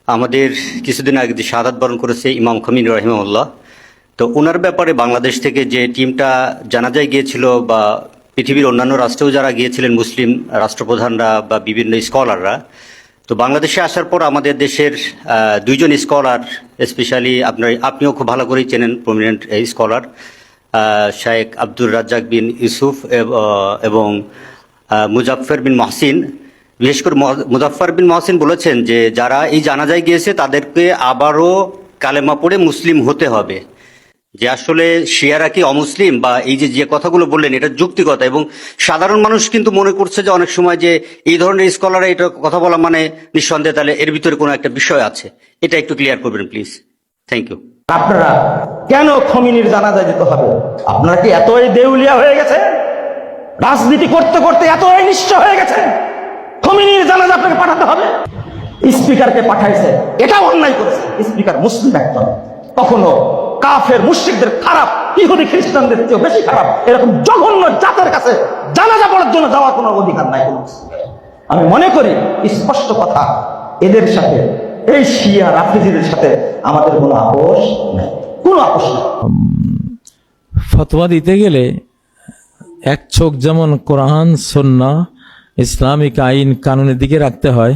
আমাদের কিছুদিন আগে যে শাহাদাত বরণ করেছে ইমাম খমিনি রাহিমাহুল্লাহ, তো ওনার ব্যাপারে বাংলাদেশ থেকে যে টিমটা জানাজায় গিয়েছিল বা পৃথিবীর অন্যান্য রাষ্ট্রেও যারা গিয়েছিলেন মুসলিম রাষ্ট্রপ্রধানরা বা বিভিন্ন স্কলাররা, তো বাংলাদেশে আসার পর আমাদের দেশের দুইজন স্কলার, স্পেশালি আপনিও খুব ভালো করেই চেনেন, প্রমিনেন্ট স্কলার শায়েখ আব্দুর রাজ্জাক বিন ইউসুফ এবং মুজাফফর বিন মহসিন। বিশেষ করে মুজাফফর বিন মহসিন বলেছেন যে যারা এই জানাজায় গিয়েছে তাদেরকে আবারও কালেমা পড়ে মুসলিম হতে হবে। যে আসলে শিয়ারা কি অমুসলিম, বা এই যে যে কথাগুলো বললেন এটা যুক্তিগত, এবং সাধারণ মানুষ কিন্তু মনে করছে যে অনেক সময় যে এই ধরনের স্কলাররা এটা কথা বলা মানে নিঃসন্দেহে তাহলে এর ভিতরে কোনো একটা বিষয় আছে। এটা একটু ক্লিয়ার করবেন প্লিজ। Thank you. আপনারা কেন খমিনির জানাজায় যেতে হবে? আপনারা কি এতই দেউলিয়া হয়ে গেছে? রাজনীতি করতে করতে এতই নিঃস্ব হয়ে গেছে? খমিনির জানাজা আপনাকে পাঠাতে হবে? স্পিকারকে পাঠাইছে, এটাও অন্যায় করেছে। স্পিকার মুসলিম একজন, কখনো কাফের মুশরিকদের খারাপ, ইহুদি খ্রিস্টানদের চেয়েও বেশি খারাপ এরকম জঘন্য জাতের কাছে জানাজা পড়ার জন্য যাওয়ার কোনো অধিকার নাই। আমি মনে করি স্পষ্ট কথা, এদের সাথে এই শিয়া রাফিজিদের সাথে আমাদের কোনো আপোষ নেই, কোনো আপোষ নেই। ফতোয়া দিতে গেলে এক চোখ যেমন কোরআন সুন্নাহ ইসলামিক আইন কানুনের দিকে রাখতে হয়,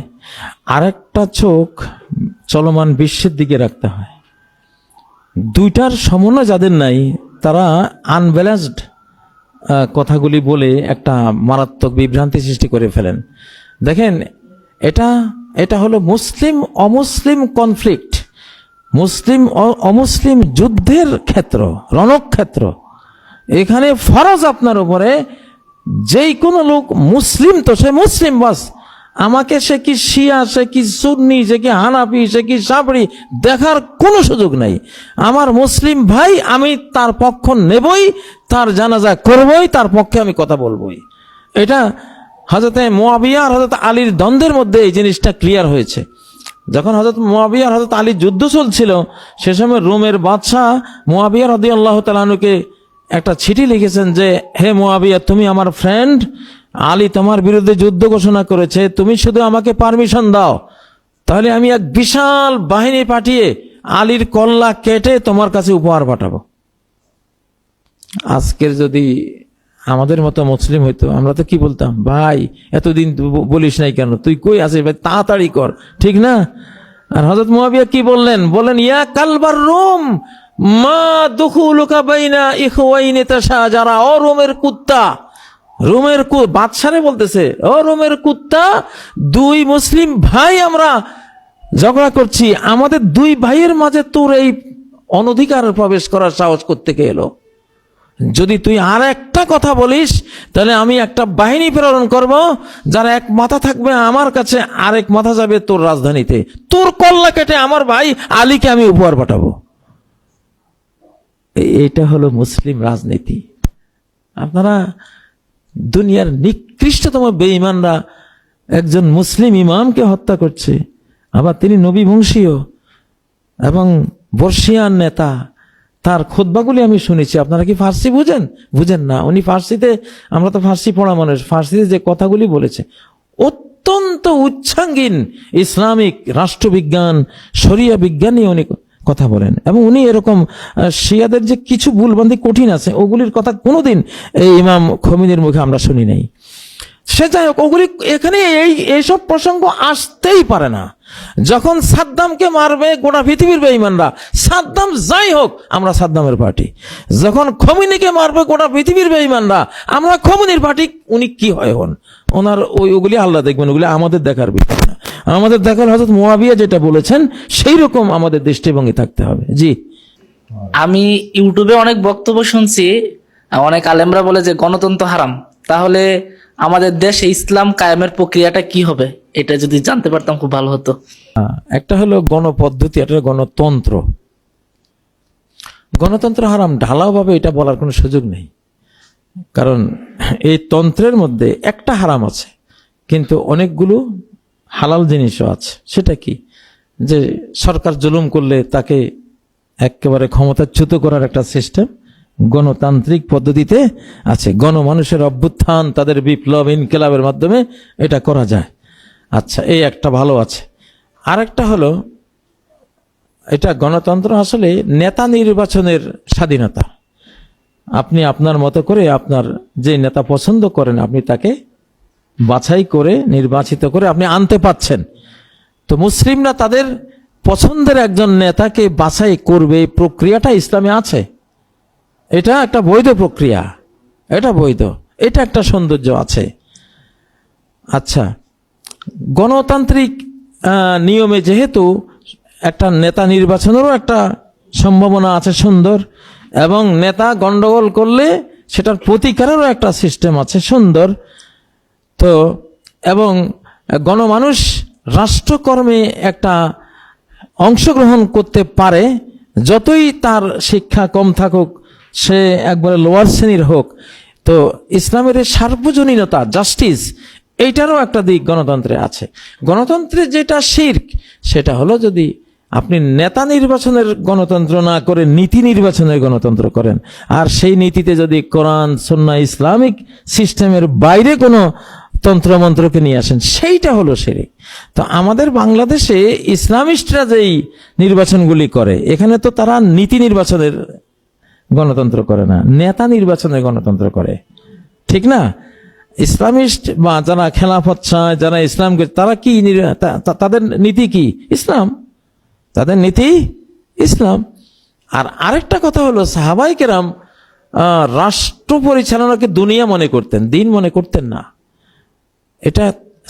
আরেকটা চোখ চলমান বিশ্বের দিকে রাখতে হয়। দুইটার সমন্বয় যাদের নাই তারা আনব্যালেন্সড কথাগুলি বলে একটা মারাত্মক বিভ্রান্তি সৃষ্টি করে ফেলেন। দেখেন, এটা হলো মুসলিম অমুসলিম কনফ্লিক্ট, মুসলিম অমুসলিম যুদ্ধের ক্ষেত্র, রণক্ষেত্র। এখানে ফরজ আপনার উপরে, যেই কোনো লোক মুসলিম তো সে মুসলিম, বাস। আমাকে সে কি শিয়া, সে কি সুন্নি, সে কি হানাফি, সে কি সাবরি দেখার কোনো সুযোগ নাই। আমার মুসলিম ভাই, আমি তার পক্ষ নেবই, তার জানাজা করবই, তার পক্ষে আমি কথা বলবই। এটা হযরত মুআবিয়া আর হযরত আলীর দ্বন্দ্বের মধ্যে এই জিনিসটা ক্লিয়ার হয়েছে। যখন হযরত মুআবিয়া আর হযরত আলীর যুদ্ধ চলছিল, সে সময় রোমের বাদশাহ মুআবিয়া রাদিয়াল্লাহু তাআলা আনহুকে একটা চিঠি লিখেছেন যে, হে মুআবিয়া, তুমি আমার ফ্রেন্ড, আলী তোমার বিরুদ্ধে যুদ্ধ ঘোষণা করেছে, তুমি শুধু আমাকে পারমিশন দাও, তাহলে আমি এক বিশাল বাহিনী পাঠিয়ে আলীর কল্লা কেটে তোমার কাছে উপহার পাঠাবো। আজকের যদি আমাদের মতো মুসলিম হইতো, আমরা তো কি বলতাম, ভাই এতদিন বলিস নাই কেন, তুই কই আছিস ভাই, তাড়াতাড়ি কর, ঠিক না? আর হযরত মুআবিয়া কি বললেন? ইয়া কালবার রোম মা দুখুলুকা বাইনা ইখওয়াইনি তাশাজারা, ও রোমের কুত্তা, রোমের বাদশারে বলতেছে, ও রোমের কুত্তা, দুই মুসলিম ভাই আমরা ঝগড়া করছি, আমাদের দুই ভাইয়ের মাঝে তোর এই অনধিকার প্রবেশ করার সাহস করতে এলো। যদি তুই আর একটা কথা বলিস তাহলে আমি একটা বাহিনী প্রেরণ করব, যারা এক মাথা থাকবে আমার কাছে, আরেক মাথা যাবে তোর রাজধানীতে, তোর কল্লা কেটে আমার ভাই আলীকে আমি উপহার পাঠাবো। এটা হলো মুসলিম রাজনীতি। আপনারা দুনিয়ার নিকৃষ্টতম বেঈমানরা একজন মুসলিম ইমামকে হত্যা করছে, আবার তিনি নবী বংশীয় এবং বর্ষিয়ান নেতা। তার খুতবাগুলি আমি শুনেছি। আপনারা কি ফার্সি বুঝেন না? উনি ফার্সিতে, আমরা তো ফার্সি পড়া মানুষ, ফার্সিতে যে কথাগুলি বলেছে অত্যন্ত উচ্চাঙ্গীন ইসলামিক রাষ্ট্রবিজ্ঞান, শরিয়া বিজ্ঞান নিয়ে উনি কথা বলেন। এবং উনি এরকম শিয়াদের যে কিছু ভুলবান্দি কঠিন আছে, ওগুলির কথা কোনোদিন এই ইমাম খমিনির মুখে আমরা শুনি নাই। সে যাই হোক, ওগুলি এখানে এইসব প্রসঙ্গ আসতেই পারে না। যখন সাদ্দামকে মারবে গোটা পৃথিবীর বেঈমানরা, সাদ্দাম যাই হোক আমরা সাদ্দামের পার্টি। যখন খমিনিকে মারবে গোটা পৃথিবীর বেঈমানরা, আমরা খমিনির পার্টি। উনি কি হয় হন, ওনার ওগুলি আল্লাহ দেখবেন, ওগুলি আমাদের দেখার বিষয় না। আমাদের দেখার হযরত মুআবিয়া যেটা বলেছেন সেই রকম আমাদের দৃষ্টিভঙ্গি থাকতে হবে। জি, আমি ইউটিউবে অনেক বক্তব্য শুনছি, অনেক আলেমরা বলে যে গণতন্ত্র হারাম। তাহলে আমাদের দেশে ইসলাম কায়েমের প্রক্রিয়াটা কি হবে, এটা যদি জানতে পারতাম খুব ভালো হতো। একটা হলো গণপদ্ধতি, একটা গণতন্ত্র। গণতন্ত্র হারাম ঢালাও ভাবে এটা বলার কোনো সুযোগ নেই, কারণ এই তন্ত্রের মধ্যে একটা হারাম আছে, কিন্তু অনেকগুলো হালাল জিনিসও আছে। সেটা কি? যে সরকার জুলুম করলে তাকে একেবারে ক্ষমতাচ্যুত করার একটা সিস্টেম গণতান্ত্রিক পদ্ধতিতে আছে। গণমানুষের অভ্যুত্থান, তাদের বিপ্লব, ইনকিলাবের মাধ্যমে এটা করা যায়। আচ্ছা, এই একটা ভালো আছে। আর একটা হলো এটা গণতন্ত্র আসলে নেতা নির্বাচনের স্বাধীনতা। আপনি আপনার মতো করে আপনার যে নেতা পছন্দ করেন আপনি তাকে বাছাই করে নির্বাচিত করে আপনি আনতে পাচ্ছেন। তো মুসলিমরা তাদের পছন্দের একজন নেতাকে বাছাই করবে, এই প্রক্রিয়াটা ইসলামে আছে। এটা একটা বৈধ প্রক্রিয়া, এটা বৈধ, এটা একটা সৌন্দর্য আছে। আচ্ছা, গণতান্ত্রিক নিয়মে যেহেতু একটা নেতা নির্বাচনেরও একটা সম্ভাবনা আছে সুন্দর, এবং নেতা গন্ডগোল করলে সেটার প্রতিকারেরও একটা সিস্টেম আছে সুন্দর। তো এবং গণমানুষ রাষ্ট্রকর্মে একটা অংশগ্রহণ করতে পারে, যতই তার শিক্ষা কম থাকুক, সে একবারে লোয়ার শ্রেণীর হোক। তো ইসলামের এই সার্বজনীনতা, জাস্টিস, এইটারও একটা দিক গণতন্ত্রে আছে। গণতন্ত্রের যেটা শিরক সেটা হলো যদি আপনি নেতা নির্বাচনের গণতন্ত্র না করে নীতি নির্বাচনের গণতন্ত্র করেন, আর সেই নীতিতে যদি কোরআন সুন্নাহ ইসলামিক সিস্টেমের বাইরে কোনো তন্ত্রমন্ত্রকে নিয়ে আসেন, সেইটা হলো শিরক। তো আমাদের বাংলাদেশে ইসলামিস্টরা যেই নির্বাচনগুলি করে, এখানে তো তারা নীতি নির্বাচনের গণতন্ত্র করে না, নেতা নির্বাচনের গণতন্ত্র করে, ঠিক না? ইসলামিস্ট বা যারা খেলাফত চায়, যারা ইসলামকে, তারা কি তাদের নীতি কি? ইসলাম, তাদের নীতি ইসলাম। আর আরেকটা কথা হলো, সাহাবায়ে কেরাম রাষ্ট্র পরিচালনাকে দুনিয়া মনে করতেন, দিন মনে করতেন না। এটা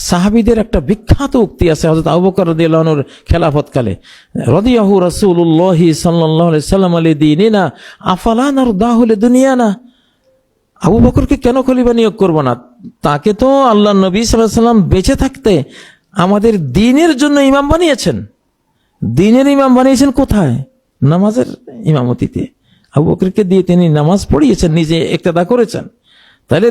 সাহাবীদের একটা বিখ্যাত উক্তি আছে হযরত আবু বকর রাদিয়াল্লাহু আনহুর খেলাফতকালে, রাদিয়াহু রাসূলুল্লাহ সাল্লাল্লাহু আলাইহি ওয়াসাল্লাম লিদীনিনা আফালা নারদাহু লিদুনিয়ানা। আবু বকরকে কেন খলিফা নিয়োগ করব না? তাকে তো আল্লাহ নবী সাল্লাল্লাহু আলাইহি ওয়াসাল্লাম বেঁচে থাকতে আমাদের দ্বীনের জন্য ইমাম বানিয়েছেন। দ্বীনের ইমাম বানিয়েছেন কোথায়? নামাজের ইমামতিতে। আবু বকরকে দিয়ে তিনি নামাজ পড়িয়েছেন, নিজে ইক্তেদা করেছেন। তাহলে